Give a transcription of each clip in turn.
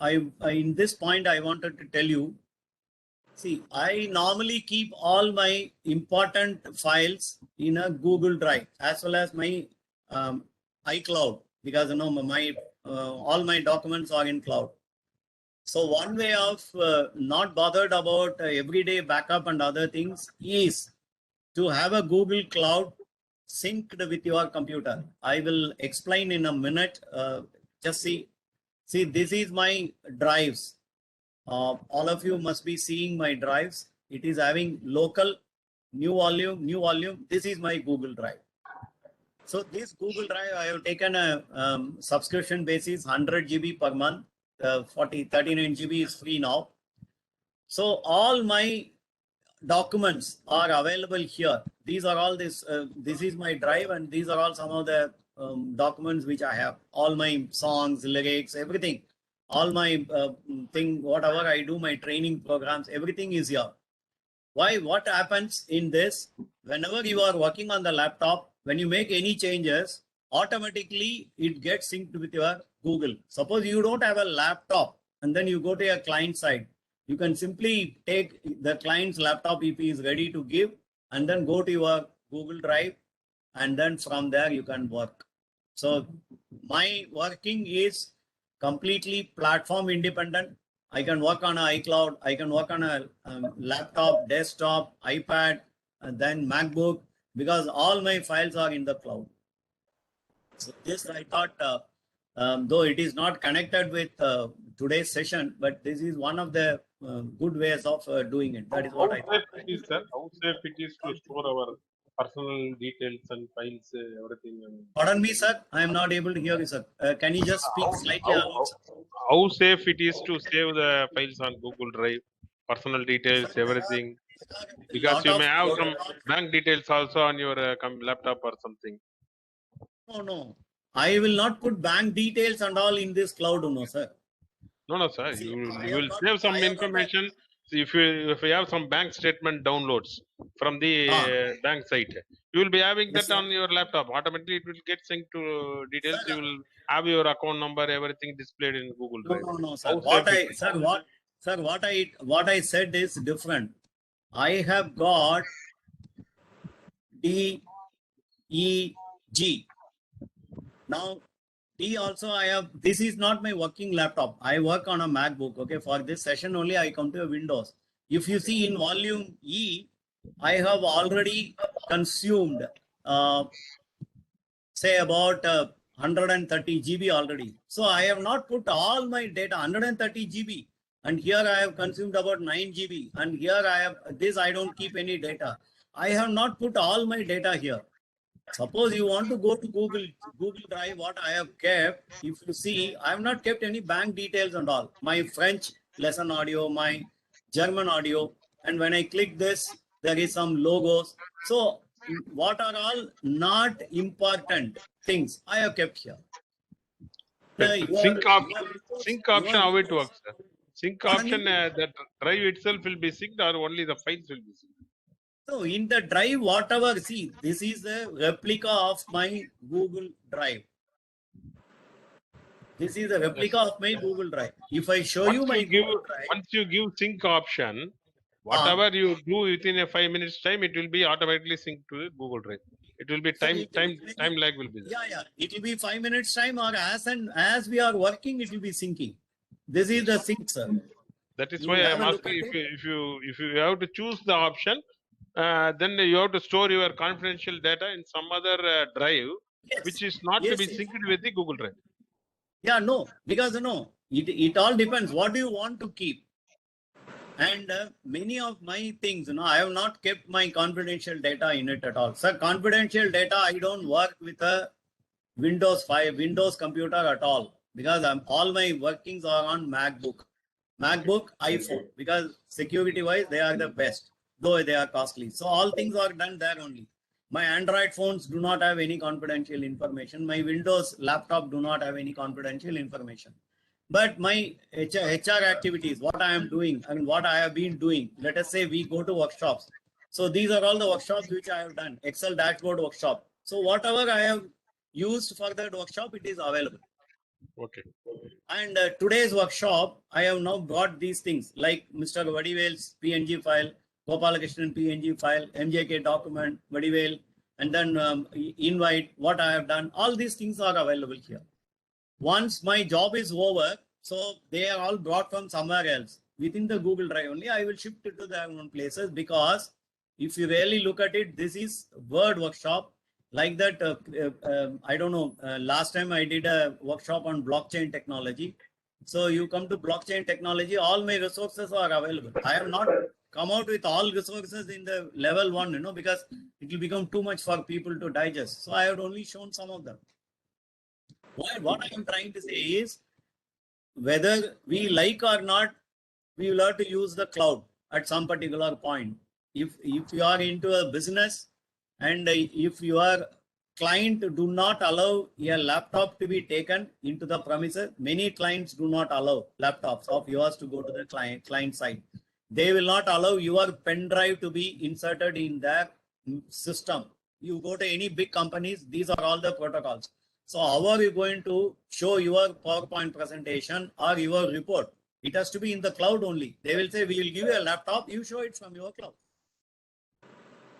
in this point, I wanted to tell you. See, I normally keep all my important files in a Google Drive as well as my iCloud, because my all my documents are in cloud. So one way of not bothered about everyday backup and other things is to have a Google Cloud synced with your computer. I will explain in a minute. Just see, this is my drives. All of you must be seeing my drives. It is having local, new volume. This is my Google Drive. So this Google Drive, I have taken a subscription basis, 100 GB per month. 39 GB is free now. So all my documents are available here. These are all this. This is my drive, and these are all some of the documents which I have. All my songs, lyrics, everything. All my thing, whatever I do, my training programs, everything is here. Why? What happens in this? Whenever you are working on the laptop, when you make any changes, automatically it gets synced with your Google. Suppose you don't have a laptop and then you go to your client side, you can simply take the client's laptop if he is ready to give, and then go to your Google Drive, and then from there you can work. So my working is completely platform independent. I can work on an iCloud, I can work on a laptop, desktop, iPad, and then MacBook, because all my files are in the cloud. So this I thought, though it is not connected with today's session, but this is one of the good ways of doing it. That is what I thought. How safe it is, sir? How safe it is to store our personal details and files, everything? Pardon me, sir. I am not able to hear you, sir. Can you just speak slightly aloud, sir? How safe it is to save the files on Google Drive, personal details, everything? Because you may have some bank details also on your laptop or something. No. I will not put bank details and all in this cloud, no, sir. No, sir. You will save some information. See, if you have some bank statement downloads from the bank site, you will be having that on your laptop. Automatically, it will get synced to details. You will have your account number, everything displayed in Google Drive. No, sir. What I said is different. I have got D, E, G. Now D also I have. This is not my working laptop. I work on a MacBook. Okay, for this session only I come to a Windows. If you see in volume E, I have already consumed say about 130 GB already. So I have not put all my data, 130 GB. And here I have consumed about 9 GB. And here I have this, I don't keep any data. I have not put all my data here. Suppose you want to go to Google Drive, what I have kept, if you see, I have not kept any bank details and all. My French lesson audio, my German audio. And when I click this, there is some logos. So what are all not important things I have kept here. Sync option, how it works, sir? Sync option, that drive itself will be synced or only the files will be synced? So in the drive, whatever, see, this is a replica of my Google Drive. This is a replica of my Google Drive. If I show you my Google Drive, once you give sync option, whatever you do within a 5 minutes time, it will be automatically synced to Google Drive. It will be time lag will be there. Yeah. It will be 5 minutes time, or as we are working, it will be syncing. This is the sync, sir. That is why I am asking if you have to choose the option, then you have to store your confidential data in some other drive, which is not to be synced with the Google Drive. Yeah, no, because it all depends. What do you want to keep? And many of my things, I have not kept my confidential data in it at all. Sir, confidential data, I don't work with a Windows 5, Windows computer at all, because all my workings are on MacBook, iPhone, because security wise, they are the best, though they are costly. So all things are done there only. My Android phones do not have any confidential information. My Windows laptop do not have any confidential information. But my HR activities, what I am doing, and what I have been doing, let us say we go to workshops. So these are all the workshops which I have done, Excel dashboard workshop. So whatever I have used for that workshop, it is available. Okay. And today's workshop, I have now brought these things like Mr. Vadivel's PNG file, Gopalakrishnan PNG file, MJK document, Vadivel, and then invite, what I have done. All these things are available here. Once my job is over, so they are all brought from somewhere else. Within the Google Drive only, I will shift it to their own places, because if you really look at it, this is Word workshop. Like that, I don't know, last time I did a workshop on blockchain technology. So you come to blockchain technology, all my resources are available. I have not come out with all resources in the level 1, because it will become too much for people to digest. So I have only shown some of them. What I am trying to say is, whether we like or not, we will have to use the cloud at some particular point. If you are into a business, and if your client do not allow a laptop to be taken into the premises, many clients do not allow laptops of yours to go to the client side. They will not allow your pen drive to be inserted in their system. You go to any big companies, these are all the protocols. So how are you going to show your PowerPoint presentation or your report? It has to be in the cloud only. They will say, we will give you a laptop, you show it from your cloud.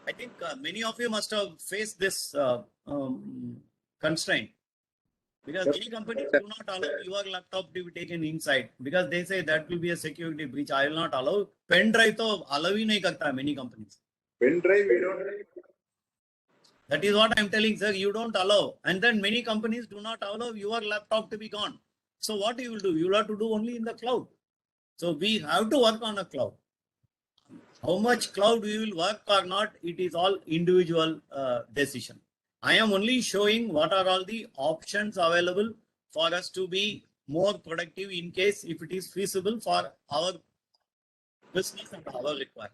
I think many of you must have faced this constraint, because many companies do not allow your laptop to be taken inside, because they say that will be a security breach. I will not allow. Pen drive to allow ही नहीं करता many companies. Pen drive, we don't. That is what I'm telling, sir. You don't allow. And then many companies do not allow your laptop to be gone. So what you will do? You will have to do only in the cloud. So we have to work on a cloud. How much cloud we will work or not, it is all individual decision. I am only showing what are all the options available for us to be more productive in case if it is feasible for our business and our requirement.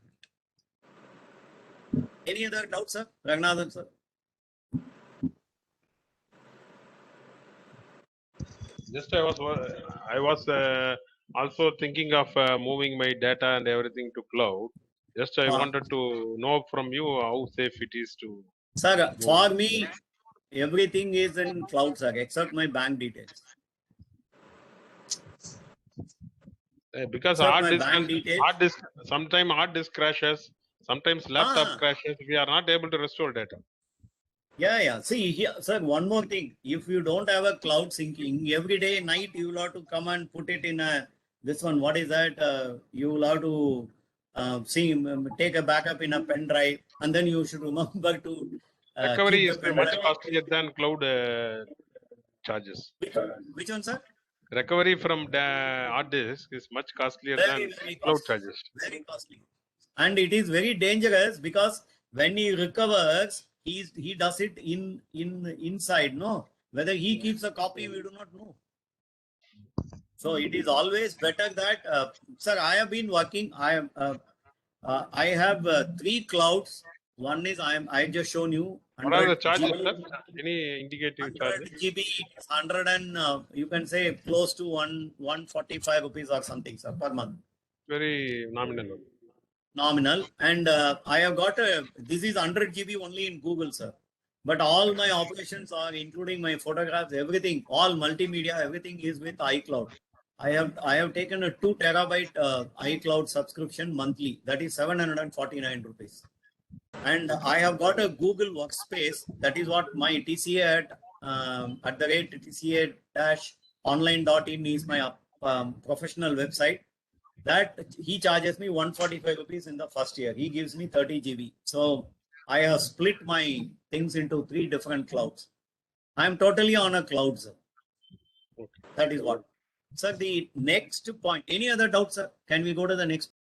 Any other doubts, sir? Ranganathan, sir? Just I was also thinking of moving my data and everything to cloud. Just I wanted to know from you how safe it is to. Sir, for me, everything is in cloud, sir, except my bank details. Because Except hard my disk, bank details. sometimes hard disk crashes, sometimes laptop crashes. We are not able to restore data. Yeah. See here, sir, one more thing. If you don't have a cloud syncing, every day night you will have to come and put it in a this one. What is that? You will have to take a backup in a pen drive, and then you should remember to Recovery keep is the pen much drive. costlier than cloud charges. Which one, sir? Recovery from the hard disk is much costlier Very, than very cloud costly. charges. Very costly. And it is very dangerous, because when he recovers, he does it inside. No, whether he keeps a copy, we do not know. So it is always better that, sir, I have been working. I have 3 clouds. One is I just shown you. What are the 100 charges, GB. sir? Any indicative 100 charges? GB is 100 and you can say close to 145 rupees or something, sir, per month. Very nominal. Nominal. And I have got this is 100 GB only in Google, sir. But all my operations are, including my photographs, everything, all multimedia, everything is with iCloud. I have taken a 2 terabyte iCloud subscription monthly. That is 749 rupees. And I have got a Google Workspace. That is what my TCA at the rate TCA-online.in is my professional website. That he charges me 145 rupees in the first year. He gives me 30 GB. So I have split my things into 3 different clouds. I am totally on a cloud, sir. Okay. That is what. Sir, the next point. Any other doubts, sir? Can we go to the next?